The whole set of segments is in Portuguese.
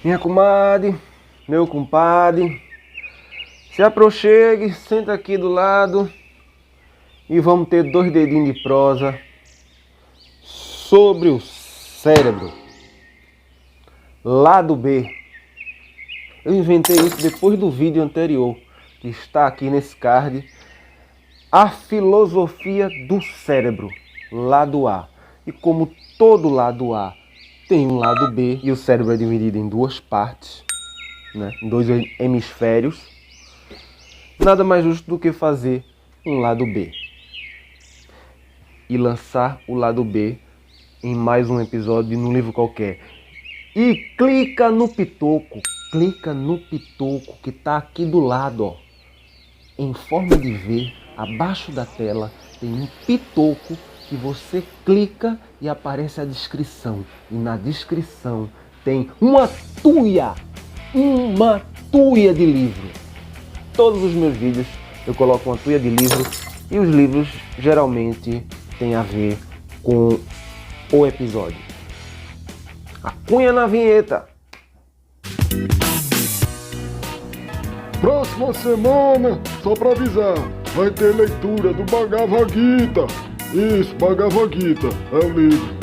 Minha comadre, meu compadre, se aproxegue, senta aqui do lado e vamos ter 2 dedinhos de prosa sobre o cérebro. Lado B. Eu inventei isso depois do vídeo anterior, que está aqui nesse card. A filosofia do cérebro, lado A. E como todo lado A tem um lado B, e o cérebro é dividido em 2 partes, né, em 2 hemisférios, nada mais justo do que fazer um lado B. E lançar o lado B em mais um episódio num livro qualquer. E clica no pitoco que está aqui do lado, ó. Em forma de V, abaixo da tela, tem um pitoco que você clica e aparece a descrição. E na descrição tem uma tuia de livro. Todos os meus vídeos eu coloco uma tuia de livro e os livros geralmente têm a ver com o episódio. A cunha na vinheta. Próxima semana, só pra avisar, vai ter leitura do Bhagavad Gita. Isso, Bhagavad Gita, é o livro.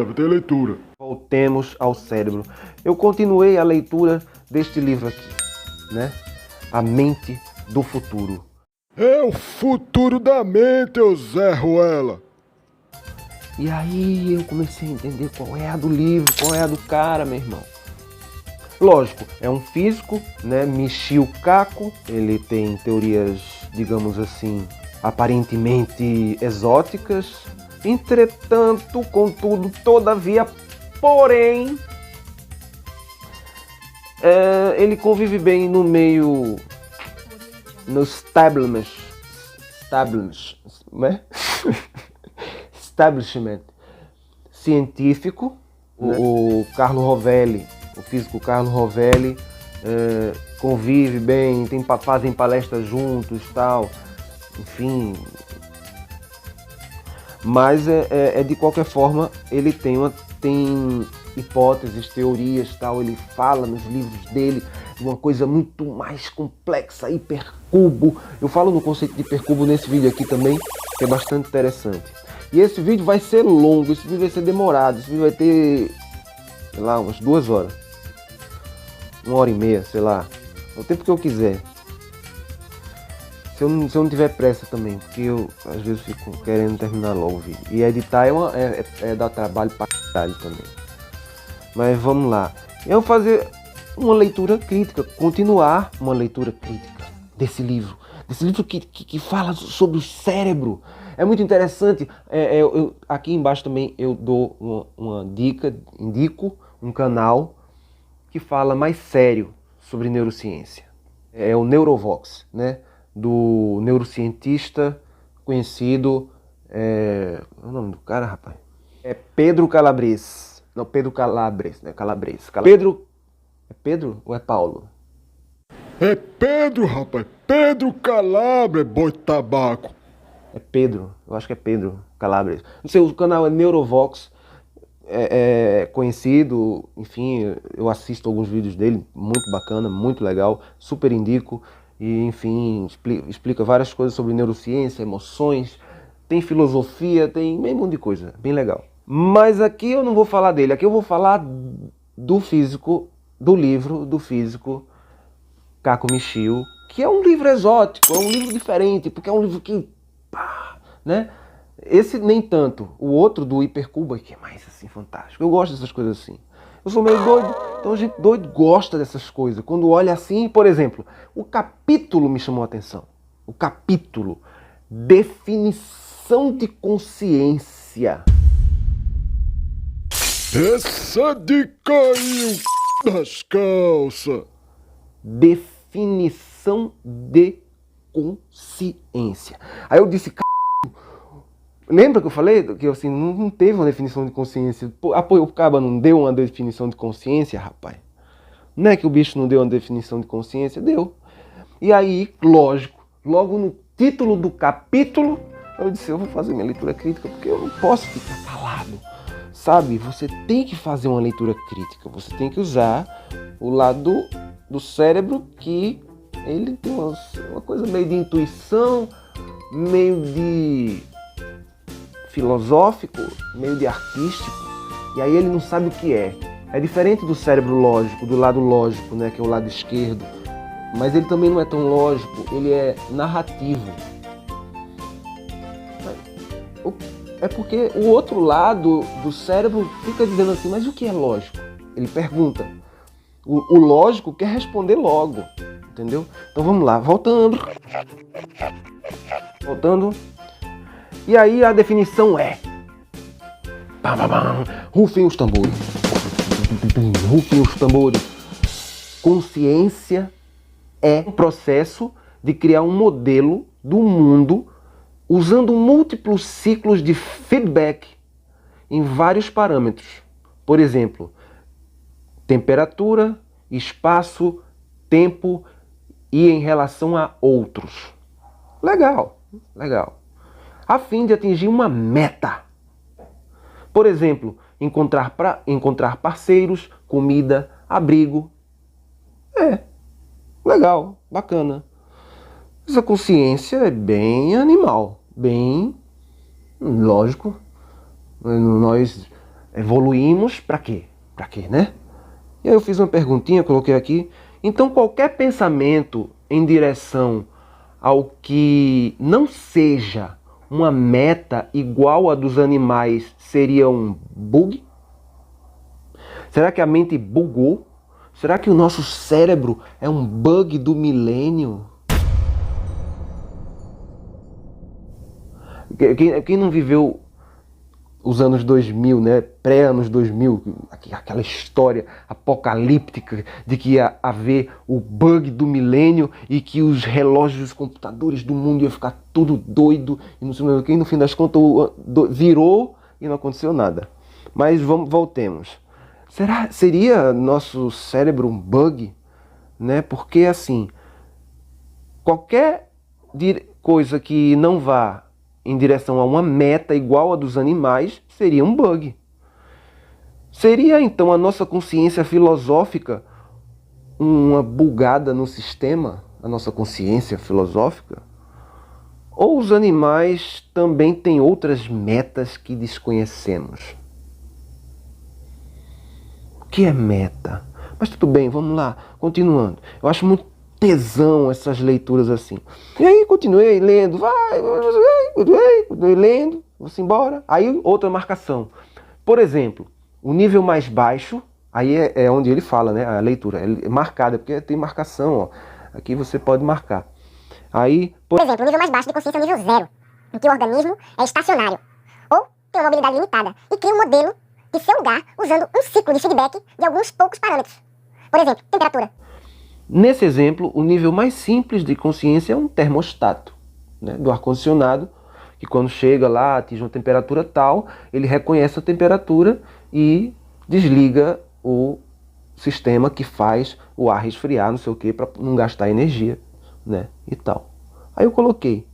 Vai ter leitura. Voltemos ao cérebro. Eu continuei a leitura deste livro aqui, né? A Mente do Futuro. É o futuro da mente, ô Zé Ruela. E aí eu comecei a entender qual é a do livro, qual é a do cara, meu irmão. Lógico, é um físico, né? Michio Kaku, ele tem teorias, digamos assim, aparentemente exóticas. Entretanto, contudo, todavia, porém, ele convive bem no meio, no establishment, né? Establishment científico, né? O Carlo Rovelli, o físico Carlo Rovelli, convive bem, fazem palestras juntos, tal, enfim. Mas de qualquer forma ele tem hipóteses, teorias, tal. Ele fala nos livros dele de uma coisa muito mais complexa, hipercubo. Eu falo no conceito de hipercubo nesse vídeo aqui também, que é bastante interessante. E esse vídeo vai ser longo, esse vídeo vai ser demorado, esse vídeo vai ter, sei lá, umas 2 horas. 1h30, sei lá, o tempo que eu quiser. Se eu não tiver pressa também, porque eu às vezes fico querendo terminar logo o vídeo. E editar dá trabalho pra caralho também. Mas vamos lá. Eu vou fazer uma leitura crítica, continuar uma leitura crítica desse livro. Desse livro que fala sobre o cérebro. É muito interessante. Aqui embaixo também eu dou uma dica, indico um canal que fala mais sério sobre neurociência. É o Neurovox, né? Do neurocientista conhecido, o nome do cara, rapaz? É Pedro Calabres. Não, Pedro Calabres, né? Calabres. Pedro, é Pedro ou é Paulo? É Pedro, rapaz. Pedro Calabres, boi de tabaco. É Pedro, eu acho que é Pedro Calabres. Não sei, o canal é Neurovox. É conhecido, enfim, eu assisto alguns vídeos dele, muito bacana, muito legal, super indico. E enfim, explica várias coisas sobre neurociência, emoções, tem filosofia, tem meio monte de coisa, bem legal. Mas aqui eu não vou falar dele, aqui eu vou falar do físico, do livro do físico Kaku Michio, que é um livro exótico, é um livro diferente, porque é um livro que, né? Esse nem tanto, o outro do Hipercubo que é mais assim fantástico. Eu gosto dessas coisas assim. Eu sou meio doido, então a gente doido gosta dessas coisas. Quando olha assim, por exemplo, o capítulo me chamou a atenção. O capítulo Definição de Consciência. Essa de caiu das calças. Definição de consciência. Aí eu disse, lembra que eu falei que assim, não teve uma definição de consciência? O Caba não deu uma definição de consciência, rapaz? Não é que o bicho não deu uma definição de consciência? Deu. E aí, lógico, logo no título do capítulo, eu disse, eu vou fazer minha leitura crítica, porque eu não posso ficar calado sabe, você tem que fazer uma leitura crítica. Você tem que usar o lado do cérebro que ele tem uma coisa meio de intuição, meio de filosófico, meio de artístico. E aí ele não sabe o que é. É diferente do cérebro lógico, do lado lógico, né, que é o lado esquerdo. Mas ele também não é tão lógico, ele é narrativo. É porque o outro lado do cérebro fica dizendo assim, mas o que é lógico? Ele pergunta. O lógico quer responder logo, entendeu? Então vamos lá, voltando. E aí a definição é... Rufem os tambores. Rufem os tambores. Consciência é um processo de criar um modelo do mundo usando múltiplos ciclos de feedback em vários parâmetros. Por exemplo, temperatura, espaço, tempo e em relação a outros. Legal, legal. A fim de atingir uma meta. Por exemplo, encontrar parceiros, comida, abrigo. Legal, bacana. Essa consciência é bem animal, bem lógico. Nós evoluímos para quê? Para quê, né? E aí eu fiz uma perguntinha, coloquei aqui. Então qualquer pensamento em direção ao que não seja uma meta igual a dos animais seria um bug? Será que a mente bugou? Será que o nosso cérebro é um bug do milênio? Quem não viveu os anos 2000, né? Pré-anos 2000, aquela história apocalíptica de que ia haver o bug do milênio e que os relógios e os computadores do mundo ia ficar tudo doido e não sei o que, no fim das contas virou e não aconteceu nada. Mas voltemos. Seria nosso cérebro um bug? Né? Porque assim, qualquer coisa que não vá em direção a uma meta igual a dos animais seria um bug. Seria então a nossa consciência filosófica uma bugada no sistema? A nossa consciência filosófica? Ou os animais também têm outras metas que desconhecemos? O que é meta? Mas tudo bem, vamos lá, continuando. Eu acho muito tesão essas leituras assim. E aí continuei lendo, continuei lendo, vou-se embora. Aí outra marcação. Por exemplo, o nível mais baixo, aí é onde ele fala, né? A leitura é marcada, porque tem marcação, ó. Aqui você pode marcar. Aí, por exemplo, o nível mais baixo de consciência é o nível 0, em que o organismo é estacionário, ou tem uma mobilidade limitada, e cria um modelo de seu lugar usando um ciclo de feedback de alguns poucos parâmetros. Por exemplo, temperatura. Nesse exemplo, o nível mais simples de consciência é um termostato, né, do ar-condicionado, que quando chega lá, atinge uma temperatura tal, ele reconhece a temperatura e desliga o sistema que faz o ar resfriar, não sei o que, para não gastar energia, né, e tal. Aí eu coloquei,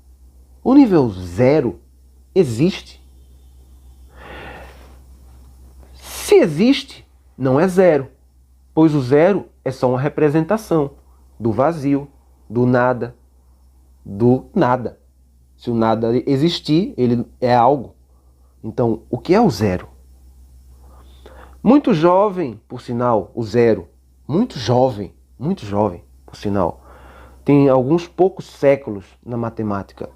o nível 0 existe. Se existe, não é 0, pois o 0 é só uma representação do vazio, do nada, do nada. Se o nada existir, ele é algo. Então, o que é o 0? Muito jovem, por sinal, o 0. Muito jovem, por sinal. Tem alguns poucos séculos na matemática.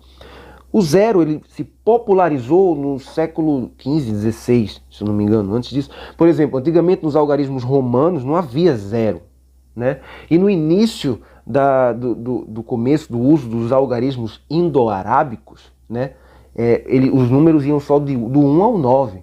O 0 ele se popularizou no século XV, XVI, se não me engano. Antes disso, por exemplo, antigamente nos algarismos romanos não havia 0. Né? E no início do começo do uso dos algarismos indo-arábicos, né? Os números iam só do 1 ao 9.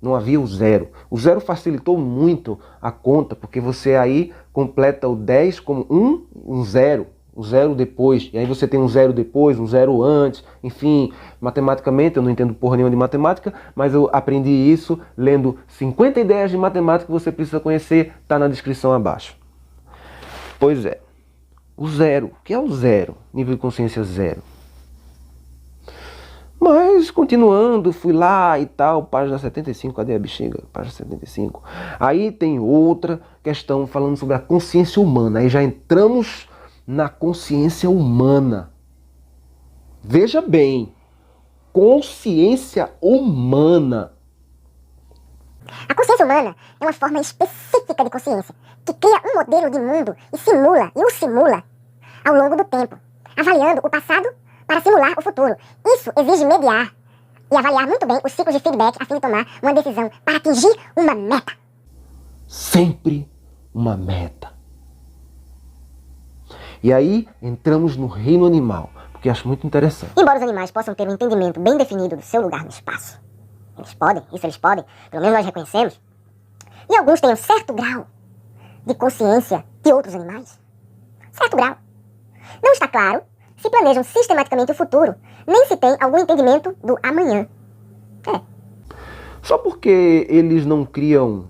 Não havia o 0. O 0 facilitou muito a conta, porque você aí completa o 10 como um 0. O 0 depois, e aí você tem um 0 depois, um 0 antes, enfim, matematicamente, eu não entendo porra nenhuma de matemática, mas eu aprendi isso lendo 50 ideias de matemática que você precisa conhecer, está na descrição abaixo. Pois é, o 0, o que é o 0? Nível de consciência 0. Mas, continuando, fui lá e tal, página 75, cadê a bexiga? Página 75. Aí tem outra questão falando sobre a consciência humana. Aí já entramos na consciência humana. Veja bem, consciência humana. A consciência humana é uma forma específica de consciência, que cria um modelo de mundo e o simula ao longo do tempo, avaliando o passado para simular o futuro. Isso exige mediar e avaliar muito bem os ciclos de feedback a fim de tomar uma decisão para atingir uma meta. Sempre uma meta. E aí entramos no reino animal, porque acho muito interessante. Embora os animais possam ter um entendimento bem definido do seu lugar no espaço, eles podem, pelo menos nós reconhecemos, e alguns têm um certo grau de consciência de outros animais. Certo grau. Não está claro se planejam sistematicamente o futuro, nem se tem algum entendimento do amanhã. Só porque eles não criam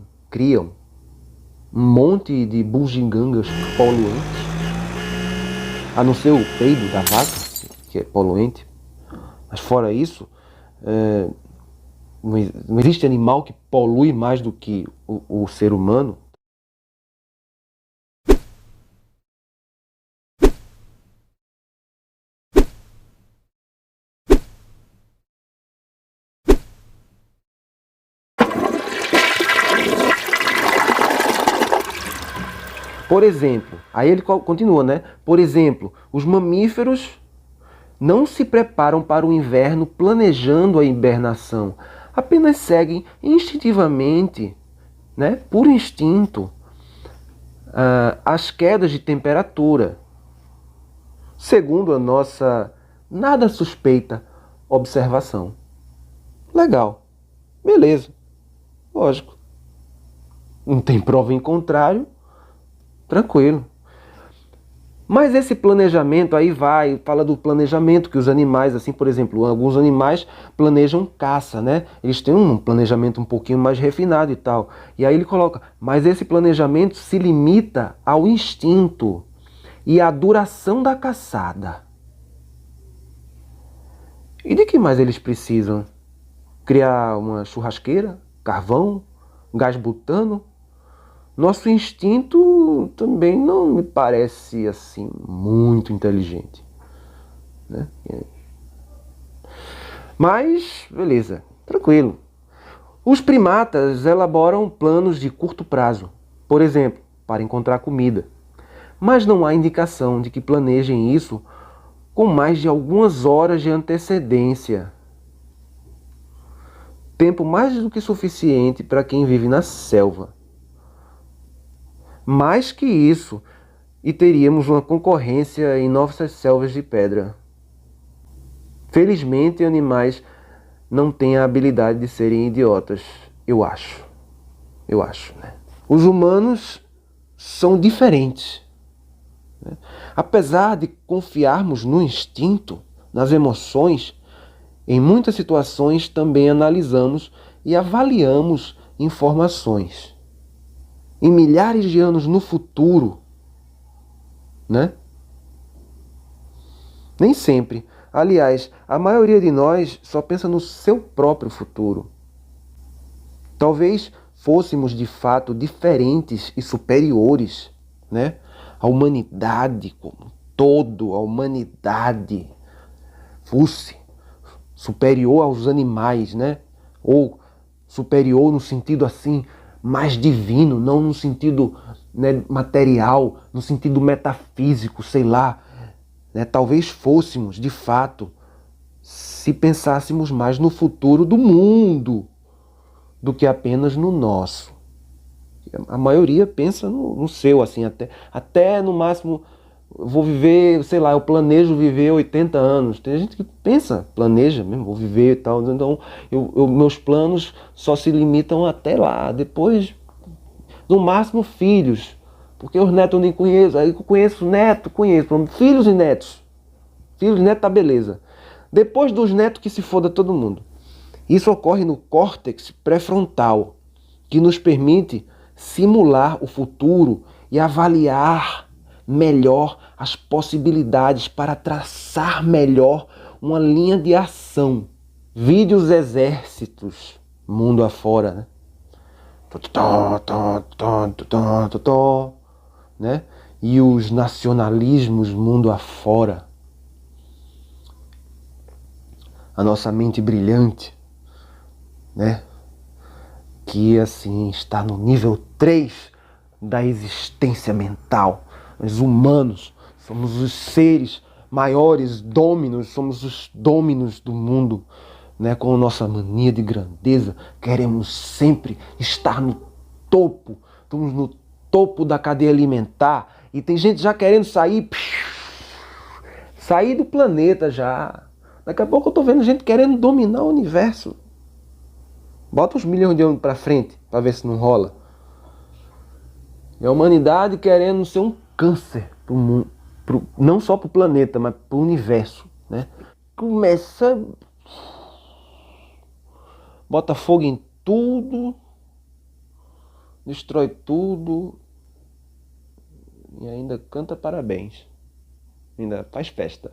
um monte de bugigangas poluentes, a não ser o peido da vaca, que é poluente. Mas fora isso, não existe animal que polui mais do que o ser humano. Por exemplo, aí ele continua, né? Por exemplo, os mamíferos não se preparam para o inverno planejando a hibernação, apenas seguem instintivamente, né, por instinto, as quedas de temperatura, segundo a nossa nada suspeita observação. Legal, beleza, lógico. Não tem prova em contrário, tranquilo. Mas esse planejamento aí fala do planejamento que os animais, assim, por exemplo, alguns animais planejam caça, né? Eles têm um planejamento um pouquinho mais refinado e tal. E aí ele coloca, mas esse planejamento se limita ao instinto e à duração da caçada. E de que mais eles precisam? Criar uma churrasqueira, carvão, gás butano? Nosso instinto também não me parece assim muito inteligente, né? Mas, beleza, tranquilo. Os primatas elaboram planos de curto prazo, por exemplo, para encontrar comida. Mas não há indicação de que planejem isso com mais de algumas horas de antecedência. Tempo mais do que suficiente para quem vive na selva. Mais que isso, e teríamos uma concorrência em novas selvas de pedra. Felizmente, animais não têm a habilidade de serem idiotas, eu acho. Né? Os humanos são diferentes. Né? Apesar de confiarmos no instinto, nas emoções, em muitas situações também analisamos e avaliamos informações. Em milhares de anos no futuro, né? Nem sempre. Aliás, a maioria de nós só pensa no seu próprio futuro. Talvez fôssemos de fato diferentes e superiores, né? A humanidade como todo, a humanidade fosse superior aos animais, né? Ou superior no sentido assim, mais divino, não no sentido, né, material, no sentido metafísico, sei lá. Né? Talvez fôssemos, de fato, se pensássemos mais no futuro do mundo do que apenas no nosso. A maioria pensa no seu, assim, até no máximo, vou viver, sei lá, eu planejo viver 80 anos. Tem gente que planeja mesmo, vou viver e tal. Então, meus planos só se limitam até lá. Depois, no máximo, filhos. Porque os netos eu nem conheço. Aí eu conheço neto, filhos e netos. Filhos e netos tá beleza. Depois dos netos que se foda todo mundo. Isso ocorre no córtex pré-frontal, que nos permite simular o futuro e avaliar melhor as possibilidades para traçar melhor uma linha de ação. Vide os exércitos mundo afora, né? Né? E os nacionalismos mundo afora. A nossa mente brilhante, né? Que assim está no nível 3 da existência mental. Nós humanos somos os seres maiores, dominos, somos os dominos do mundo, né? Com a nossa mania de grandeza, queremos sempre estar no topo, estamos no topo da cadeia alimentar e tem gente já querendo sair do planeta já. Daqui a pouco eu tô vendo gente querendo dominar o universo. Bota uns milhões de anos pra frente pra ver se não rola. E a humanidade querendo ser um câncer pro mundo, não só pro planeta, mas pro universo, né? Começa, bota fogo em tudo, destrói tudo e ainda canta parabéns, ainda faz festa.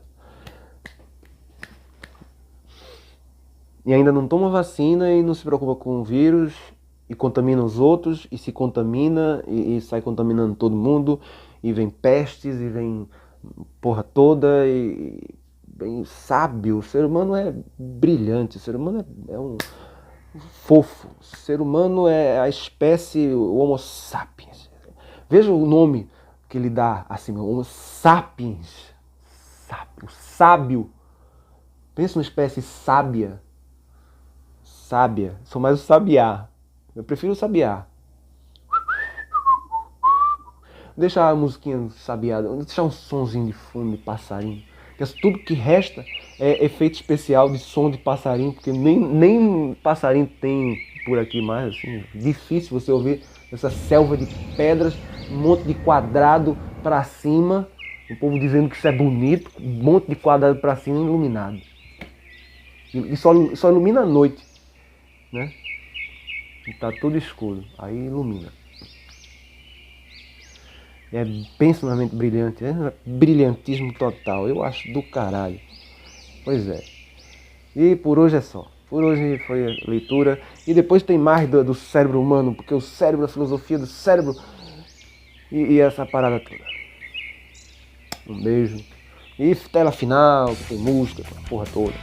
E ainda não toma vacina e não se preocupa com o vírus e contamina os outros e se contamina e sai contaminando todo mundo e vem pestes e vem porra toda e bem sábio. O ser humano é brilhante, o ser humano é um fofo, o ser humano é a espécie o Homo sapiens. Veja o nome que ele dá assim, Homo sapiens, sábio, sábio. Pensa numa espécie sábia. Sábia, sou mais o sabiá. Eu prefiro o sabiá. Deixa a musiquinha do sabiá, deixar um sonzinho de fundo de passarinho. Porque tudo que resta é efeito especial de som de passarinho, porque nem passarinho tem por aqui mais. Assim, difícil você ouvir essa selva de pedras, um monte de quadrado para cima, o povo dizendo que isso é bonito, um monte de quadrado para cima iluminado. E só ilumina à noite. Né? E tá tudo escuro, aí ilumina. Pensa numa mente brilhante, brilhantismo total, eu acho do caralho. Pois é. E por hoje é só. Por hoje foi a leitura. E depois tem mais do cérebro humano, porque o cérebro, a filosofia do cérebro e essa parada toda. Um beijo. E tela final, que tem música, essa porra toda.